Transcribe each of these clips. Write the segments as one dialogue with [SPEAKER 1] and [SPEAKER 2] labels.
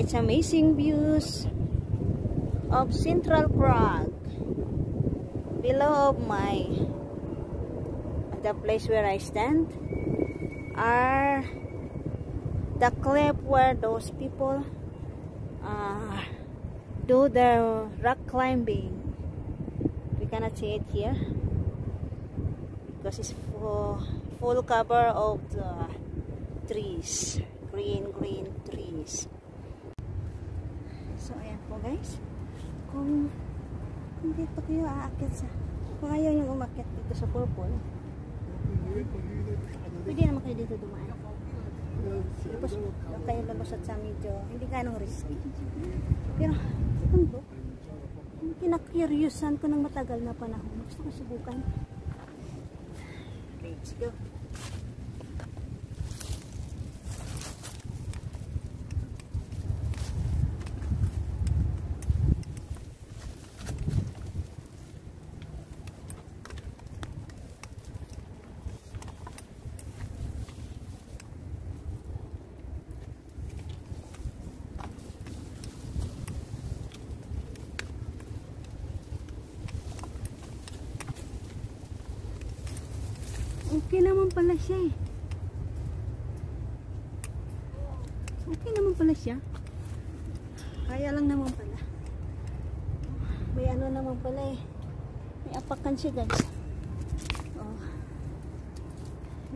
[SPEAKER 1] its amazing views of Central Prague. Below of the place where I stand are the cliff where those people do their rock climbing. We cannot see it here because it's full cover of the trees, green trees. So ayan po guys, kung dito kayo aakyat kung ayaw nyo umakyat dito sa purple, pwede naman kayo dito dumaan. Tapos kayo lalusat sa medyo hindi ganong risky, pero ito kinakuriousan ko ng matagal na panahon. Gusto ko subukan. Let's go. Okay naman pala siya eh. Okay naman pala siya. Kaya lang naman pala. May ano naman pala eh. May apakan siya guys. Oh.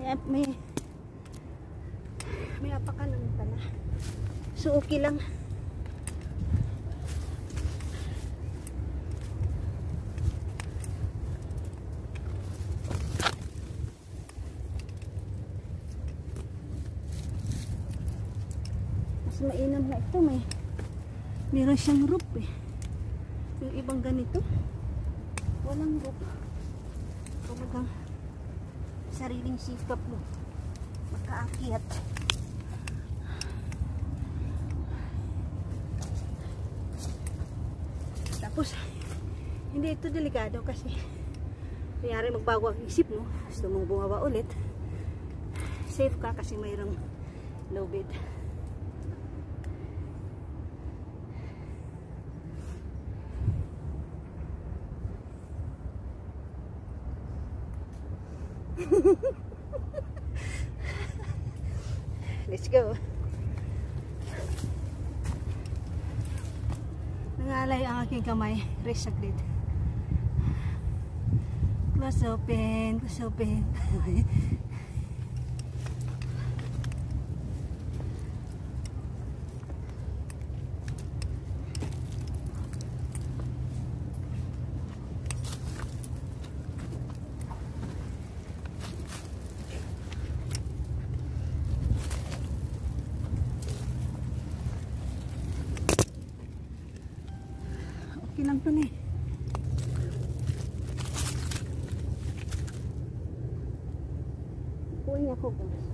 [SPEAKER 1] May apakan naman pala. So okay lang. Mainam na ito, meron siyang roof eh. Yung ibang ganito walang roof, talagang sariling sikap mo makaakyat. Tapos hindi ito delikado kasi kaya magbago ang isip mo, gusto mong bumaba ulit, safe ka kasi mayroong low bed. Let's go. Nangalay ang aking kamay. Rest saglit. Close open. Close open. Okay lang pala eh. Kuha niya ako guys.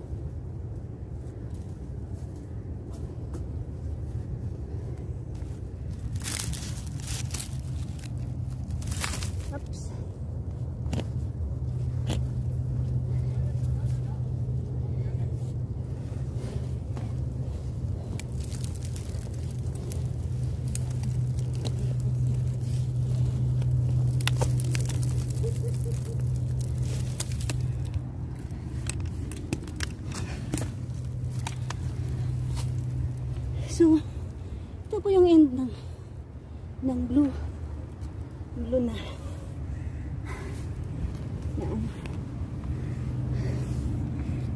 [SPEAKER 1] Oops. So, ito po yung end ng blue na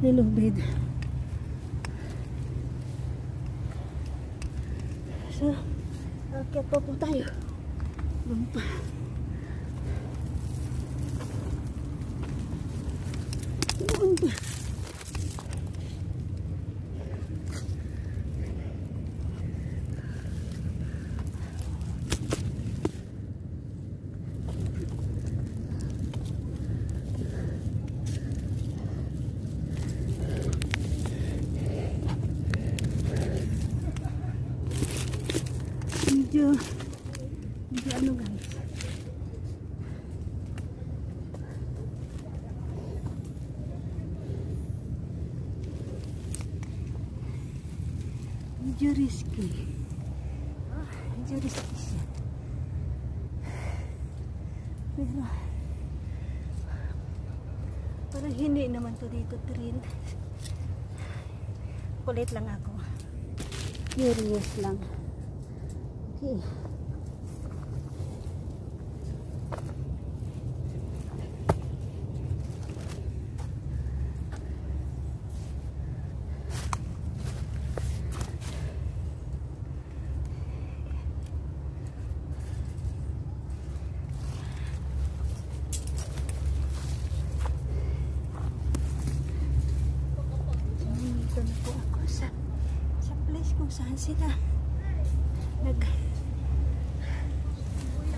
[SPEAKER 1] yellow bed. So, akyat po tayo. Doon pa. Doon pa. Medyo ano guys, medyo risky. medyo riskis yan. Pero parang hindi naman to dito trail. Kulit lang ako. Curious lang. Okay. Dito na po ako sa place kung saan sila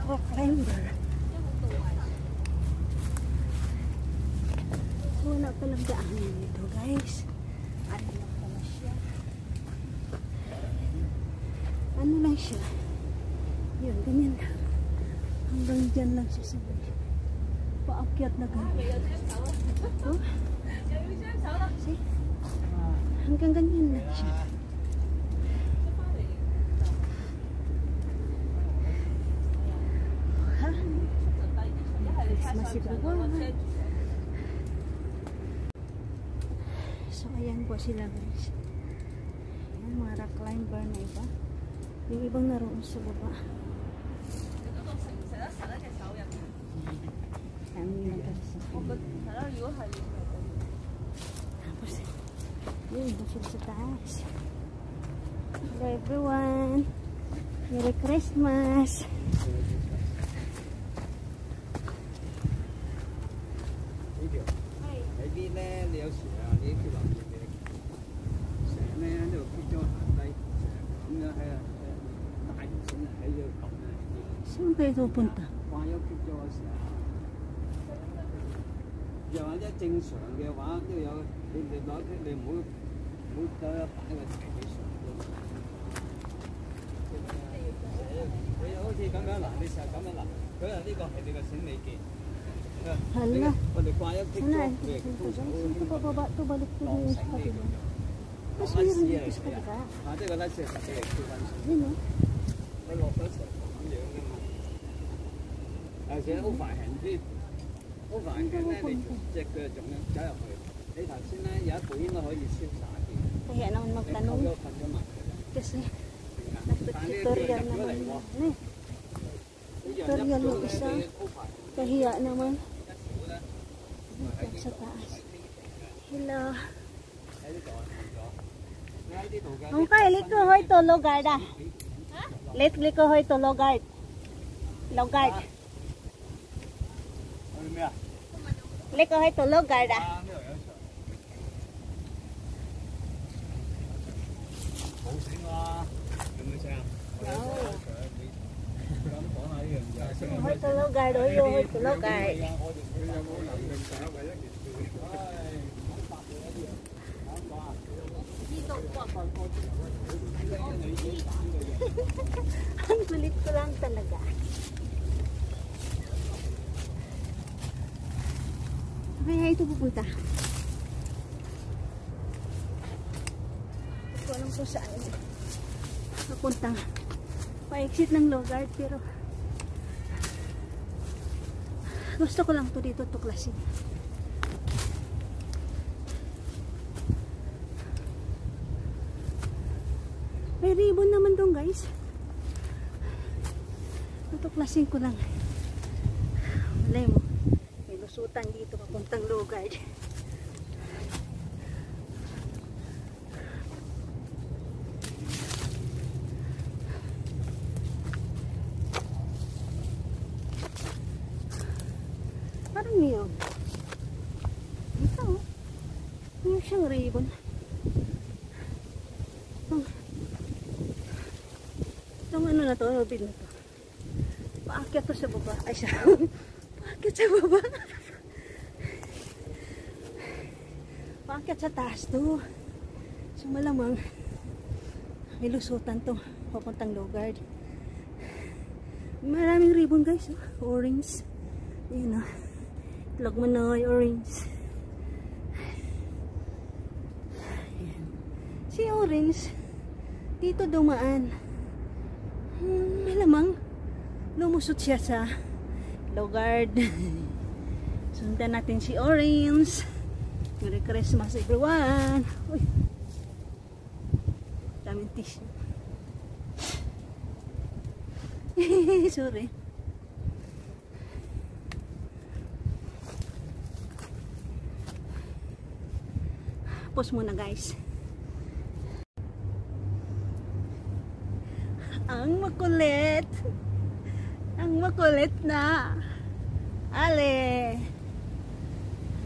[SPEAKER 1] rock climber. So wala palang daanan dito guys. Ano lang pala siya. Ano lang siya. Yun, ganyan lang. Hanggang dyan lang siya sa bay. Paakyat na ganyan. Oh. See? Hanggang ganyan lang siya. Ha? Masih bawah. So ayan po sila guys. Ayan, mga rock climber na iba. Yung ibang naroon sa baba. Kami nag-asa. Tapos yun, doon sila sa taas. Hello everyone. Merry Christmas. Saan kayo pupunta?
[SPEAKER 2] 又或者正常嘅話都有，你攞你唔好擺個斜地上咯。你好似咁樣嗱，你成日咁樣嗱，佢話呢個係你個醒尾記。
[SPEAKER 1] Hala.
[SPEAKER 2] 我哋掛一剔咗嘅，通常都
[SPEAKER 1] Ito pababa, ito balik ko din sa kabila. Mas meron dito sa kabila.
[SPEAKER 2] 啊，即係覺得即係實際係超分數。
[SPEAKER 1] Yun o.
[SPEAKER 2] 佢落咗成咁樣嘅嘛。而且好快行啲。 好煩嘅咧，你隻腳仲要走入去。你頭先咧有一步應該可以瀟灑啲。
[SPEAKER 1] Kaya naman magtanong. Kasi nag-tutorial naman. Tutorial yung isa. Kahiya naman. Sa taas. Hello. Okay, liko hoy to Logard ah. Liko hoy to Logard. Logard. Liko hoy to Logard ah. Hoy to Logard, hoy to Logard. Ang kulit ko lang talaga. Kaya ito pupunta. Hindi ko alam kung saan napunta. Pa-exit ng Logard pero gusto ko lang to dito tuklasin. May ribbon naman doon guys. Tutuklasin ko lang. Malay mo. May lusutan dito papuntang Logard. Parang yun. Ito. Yung siyang ribbon. Itong ano na to, rubid na to. Paakyat to sa baba. Ay siya. Paakyat sa baba. Paakyat sa taas to. So malamang may lusutan to. Papuntang Logard. Maraming ribbon guys. Oh. Orange. Ayan o. Lagmanoy, orange. Ayan. Si orange dito dumaan. Malamang lumusot siya sa Logard. Sundan natin si Orange. Merry Christmas everyone. Uy, daming tissue. Sorry. Pause muna guys. Ang makulit. Ang makulit na. Ale.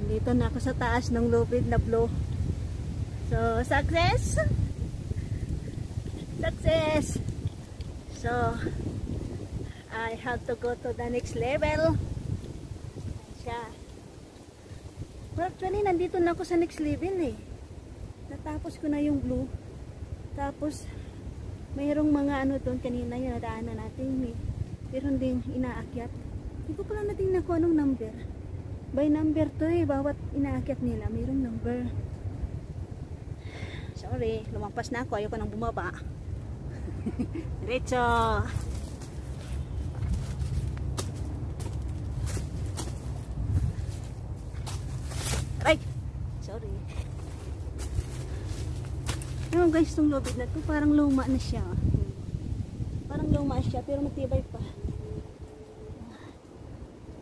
[SPEAKER 1] Dito na ako sa taas ng lupit na blue. So, success. Success. So, I have to go to the next level. Siya. Well, actually, nandito na ako sa next level eh. Natapos ko na yung blue. Tapos, mayroong mga ano doon kanina yung nadaanan natin. Meron din inaakyat. Hindi ko pala natin kung anong number. By number to eh. Bawat inaakyat nila, mayroong number. Sorry, lumampas na ako. Ayoko nang bumaba. Diretso. Right. Sorry. Yung guys, itong lobid na to parang luma na siya. Parang luma siya pero matibay pa.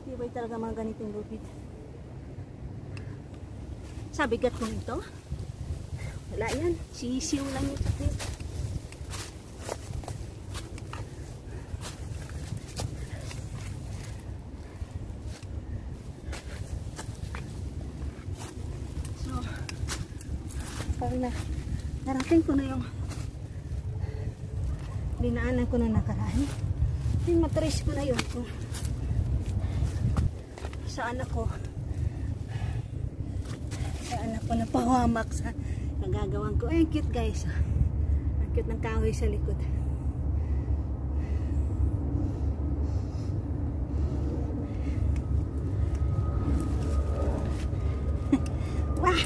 [SPEAKER 1] Matibay talaga mga ganitong lobid. Sa bigat kong ito, wala yan. Sisiw lang yung sakit. So, parang narating ko na yung dinaanan ko na nakaraan. Yung matrace ko na yun kung saan ako napahamak sa nagagawan ko. Ay, cute guys. Ang cute ng kahoy sa likod. Wah!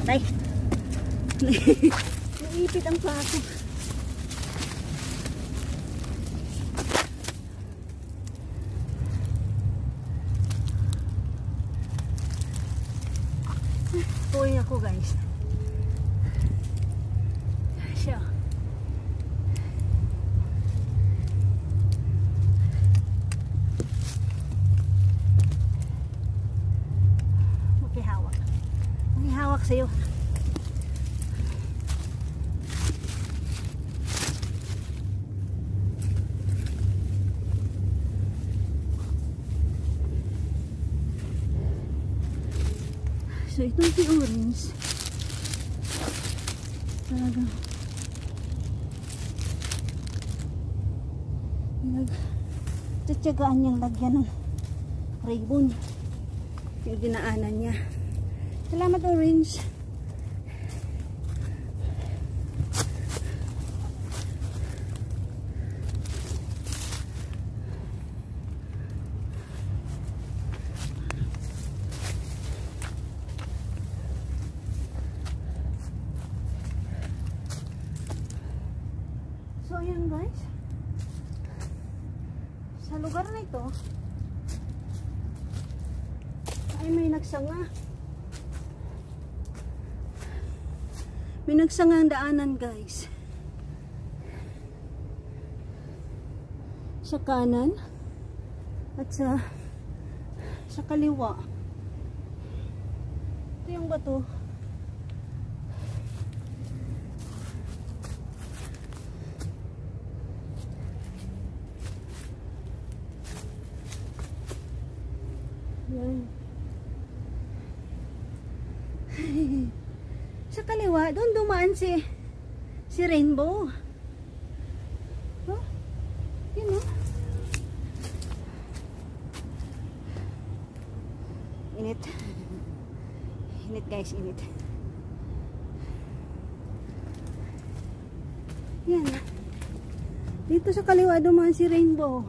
[SPEAKER 1] Ay! Naipit ang plato. Uwi ako guys. Siya. Makihawak. Makihawak sa'yo. So, itong si Orange talagang nagtsatsagaan niyang lagyan ng ribbon yung dinaanan niya. Salamat Orange. So ayan guys, sa lugar na ito ay may nagsanga. May nagsanga ang daanan guys. Sa kanan at sa kaliwa. Ito yung bato. Yan. Sa kaliwa, doon dumaan si Rainbow. Oh, yun oh. Init. Init guys, init. Yan. Dito sa kaliwa dumaan si Rainbow.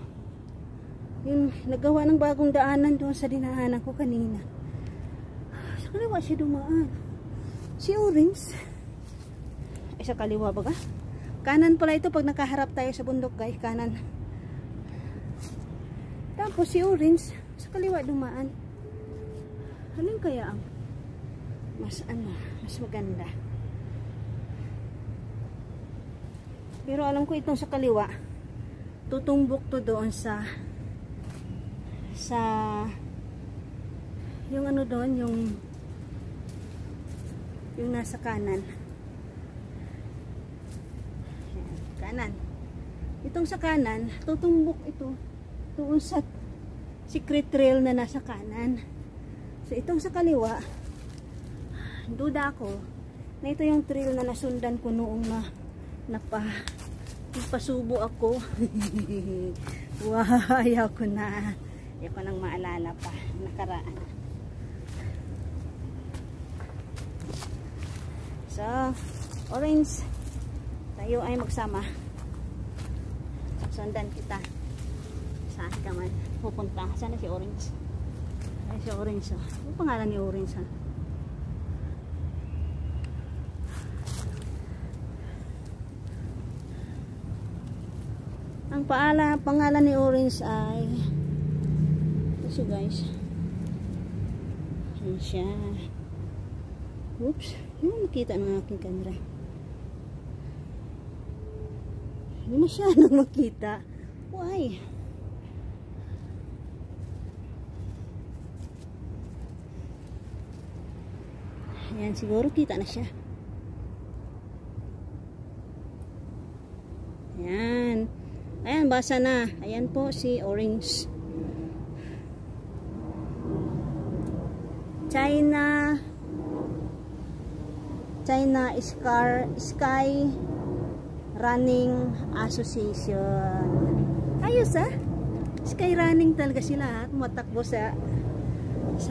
[SPEAKER 1] Yung nagawa ng bagong daanan doon sa dinaanan ko kanina. Sa kaliwa siya dumaan. Si Orange. Ay, sa kaliwa ba ka? Kanan pala ito pag nakaharap tayo sa bundok guys. Kanan. Tapos si Orange sa kaliwa dumaan. Alin kaya ang mas maganda? Pero alam ko itong sa kaliwa tutumbok to doon sa yung ano doon, yung nasa kanan. Kanan. Itong sa kanan, tutumbok ito doon sa secret trail na nasa kanan. So itong sa kaliwa, duda ako na ito yung trail na nasundan ko noong napasubo ako. Wow, ayaw ko nang maalala pa nakaraan. So, Orange, tayo ay magsama. Sundan kita. Saan ka man pupunta? Sana si Orange. Ay, si Orange. Ano pangalan ni Orange? Ha? Ang pangalan ni Orange ay so guys, yan siya. Oops, hindi mo makita ng aking camera. Hindi masyadong makita. Why? Ayan, siguro kita na siya. Ayan. Ayan, basa na. Ayan po si Orange. China Sky Running Association. Ayos Sky running talaga sila tumatakbo sa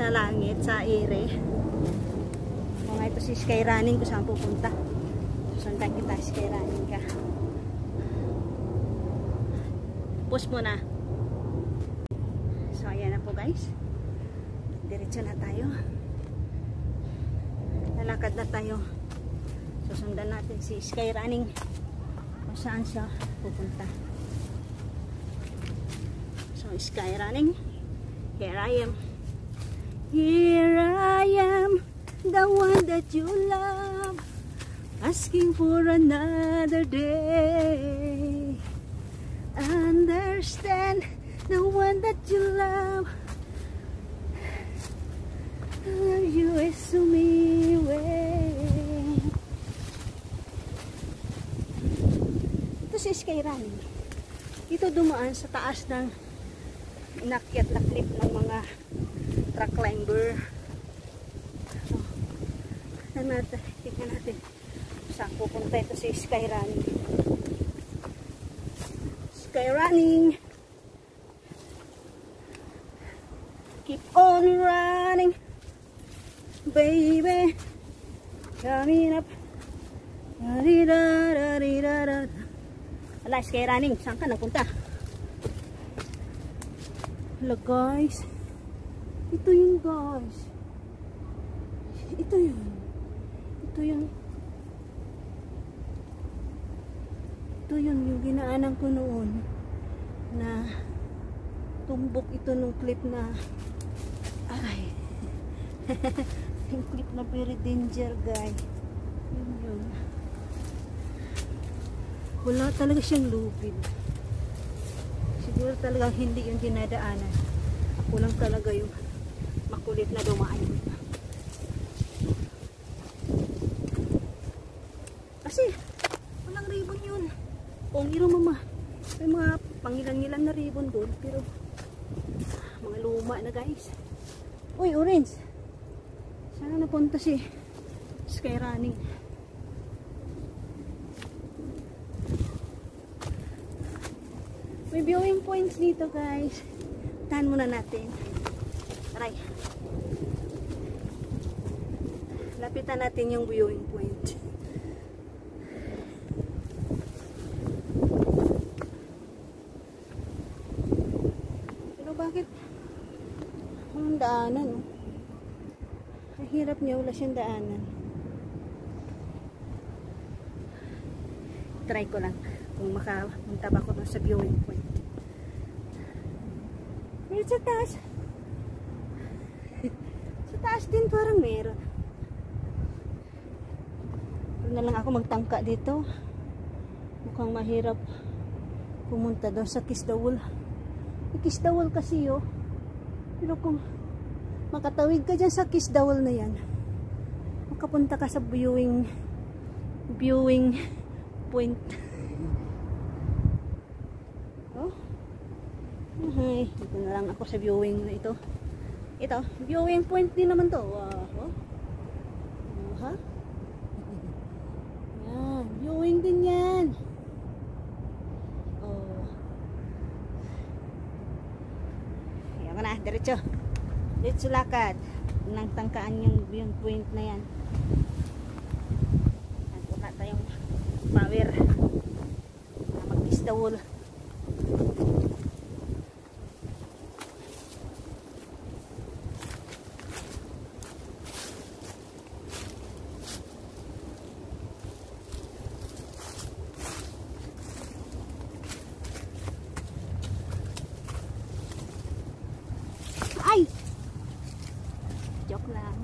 [SPEAKER 1] langit, sa ere. Mga ito si Sky running kung saan pupunta. Susundan kita, Sky running ka. Post mo na. So ayan na po guys. Diretso na tayo. Lalakad na tayo. Susundan natin si Sky running kung saan siya pupunta. So Sky running, here I am. Here I am, the one that you love, asking for another day. Understand, the one that you love, you is to me way. Ito si Sky running. Ito dumaan sa taas ng inakyat na cliff ng mga rock climber. So, tingnan natin saan pupunta ito si Sky running. Sky running, keep on running, baby, coming up. Ala, Sky running, saan ka napunta? Hello guys, ito yun guys, ito yun yung ginaanan ko noon na tumbok ito nung clip na ay yung clip na very danger guys. Yun. Wala talaga siyang lupid. Siguro talaga hindi yung dinadaanan. Ako lang talaga yung makulit na dumaan. Kasi walang ribbon yun. Pongiro mama. May mga pangilan-ngilan na ribbon doon. Pero mga luma na guys. Uy, Orange. Saan napunta si Sky running? May viewing points dito guys. Tahan muna natin. Aray. Lapitan natin yung viewing point. Bakit? Ang daanan, oh. Ang hirap niya, wala siyang daanan. Try ko lang kung makapunta ba ako sa viewing point. Pero sa taas. Sa taas din parang meron. Pero na lang ako magtangka dito. Mukhang mahirap pumunta doon sa Kisdawul. Kisdawul kasi, oh. Pero kung makatawid ka dyan sa Kisdawul na yan, makapunta ka sa viewing point. Oh. Ay, dito na lang ako sa viewing na ito. Ito, viewing point din naman to. Wow. Oh. Ha? Yan, viewing din yan. Oh. Ayan ko na, diretso. Diretso lakad. Nang tangkaan yung viewing point na yan. Wala tayong power na mag-Kisdawul. Ay! Joke lang.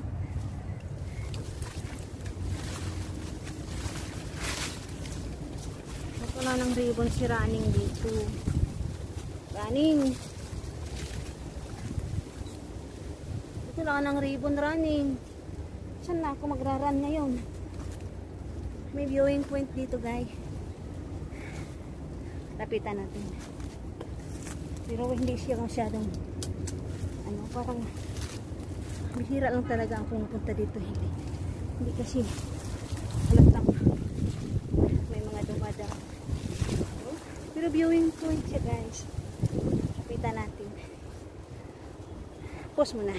[SPEAKER 1] Wala ng ribbon si Running dito. Running. Ito lang ng ribbon, Running. Saan na ako magra-run ngayon? May viewing point dito, guys. Lapitan natin. Pero hindi siya masyadong parang bihira lang talaga ang pumupunta dito. Hindi kasi halatang may mga dumadang. Pero viewing point siya, guys. Kapitan natin. Pause muna.